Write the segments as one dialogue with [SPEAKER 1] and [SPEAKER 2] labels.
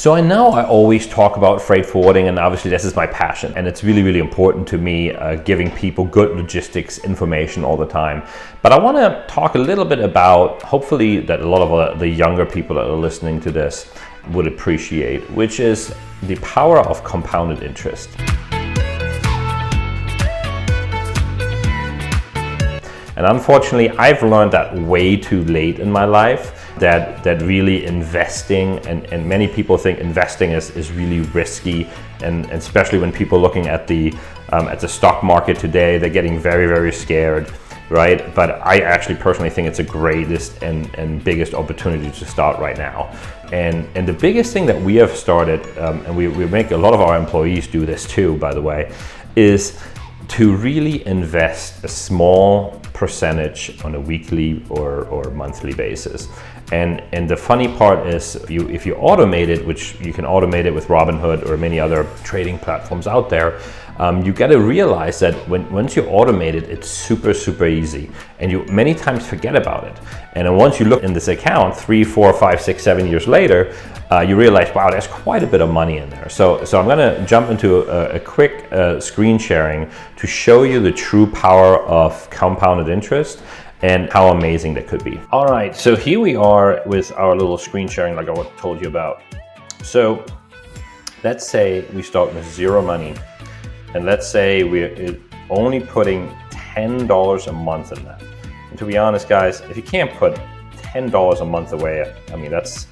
[SPEAKER 1] So I know I always talk about freight forwarding, and obviously this is my passion, and it's really, really important to me, giving people good logistics information all the time. But I want to talk a little bit about, hopefully that a lot of the younger people that are listening to this would appreciate, which is the power of compounded interest. And unfortunately, I've learned that way too late in my life, that really investing, and many people think investing is really risky, and especially when people are looking at the stock market today, they're getting very, very scared, right? But I actually personally think it's the greatest and biggest opportunity to start right now. And the biggest thing that we have started, and we make a lot of our employees do this too, by the way, is to really invest a small percentage on a weekly or monthly basis. And the funny part is, if you automate it, which you can automate it with Robinhood or many other trading platforms out there, you got to realize that once you automate it, it's super, super easy, and you many times forget about it. And then once you look in this account 3, 4, 5, 6, 7 years later, you realize, wow, there's quite a bit of money in there. So I'm going to jump into a quick screen sharing to show you the true power of compounded interest and how amazing that could be. All right, so here we are with our little screen sharing like I told you about. So let's say we start with zero money, and let's say we're only putting $10 a month in that. And to be honest, guys, if you can't put $10 a month away, I mean, that's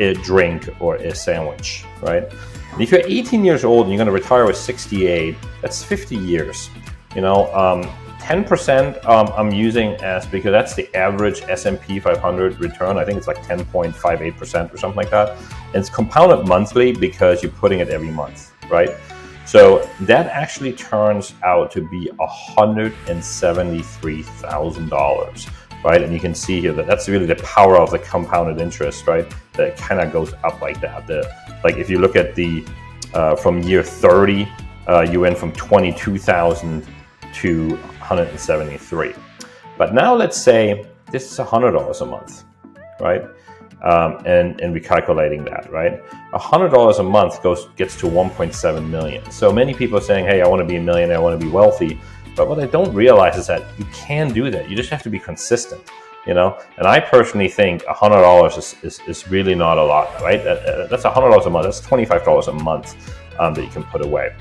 [SPEAKER 1] a drink or a sandwich, right? And if you're 18 years old and you're gonna retire with 68, that's 50 years. You know, 10% I'm using as, because that's the average S&P 500 return. I think it's like 10.58% or something like that. And it's compounded monthly because you're putting it every month, right? So that actually turns out to be $173,000, right? And you can see here that that's really the power of the compounded interest, right? That it kind of goes up like that. Like if you look at the from year 30, you went from 22,000 to 173. But now let's say this is $100 a month, right? And we're calculating that, right? $100 a month gets to 1.7 million. So many people are saying, hey, I want to be a millionaire, I want to be wealthy. But what I don't realize is that you can do that. You just have to be consistent, you know? And I personally think $100 is really not a lot, right? That's $100 a month. That's $25 a month that you can put away.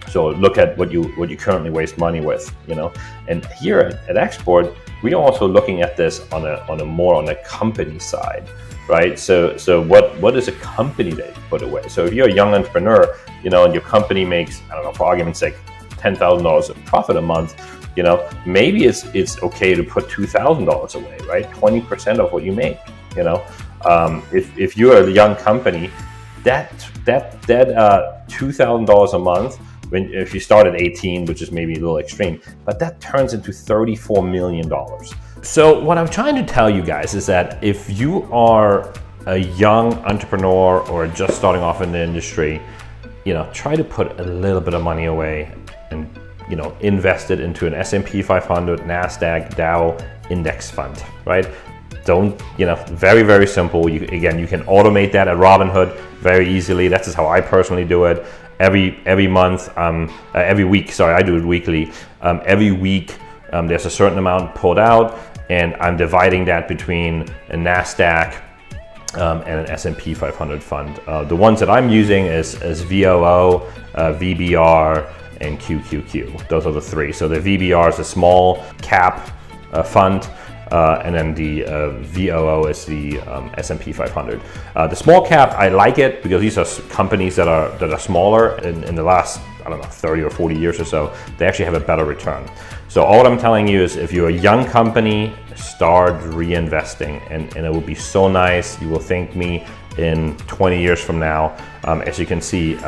[SPEAKER 1] So look at what you currently waste money with, you know. And here at XPORT, we're also looking at this on a more on the company side, right? So what is a company that you put away? So if you're a young entrepreneur, you know, and your company makes, I don't know, for argument's sake, $10,000 of profit a month, you know, maybe it's okay to put $2,000 away, right? 20% of what you make, you know. If you're a young company, that $2,000 a month, if you start at 18, which is maybe a little extreme, but that turns into $34 million. So what I'm trying to tell you guys is that if you are a young entrepreneur or just starting off in the industry, you know, try to put a little bit of money away and, you know, invest it into an S&P 500, NASDAQ, Dow index fund, right? Don't, you know, very, very simple. Again, you can automate that at Robinhood very easily. That's just how I personally do it. Every month, every week, sorry, I do it weekly. Every week, there's a certain amount pulled out, and I'm dividing that between a NASDAQ and an S&P 500 fund. The ones that I'm using is VOO, VBR, and QQQ. Those are the three. So the VBR is a small cap fund, and then the VOO is the S&P 500. The small cap, I like it because these are companies that are smaller in the last, I don't know, 30 or 40 years or so. They actually have a better return. So all I'm telling you is, if you're a young company, start reinvesting, and it will be so nice. You will thank me in 20 years from now. As you can see,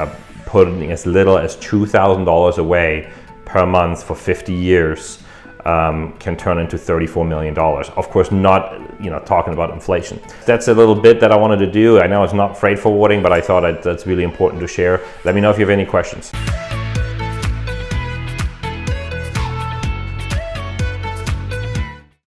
[SPEAKER 1] putting as little as $2,000 away per month for 50 years can turn into $34 million. Of course, not, you know, talking about inflation. That's a little bit that I wanted to do. I know it's not freight forwarding, but I thought that's really important to share. Let me know if you have any questions.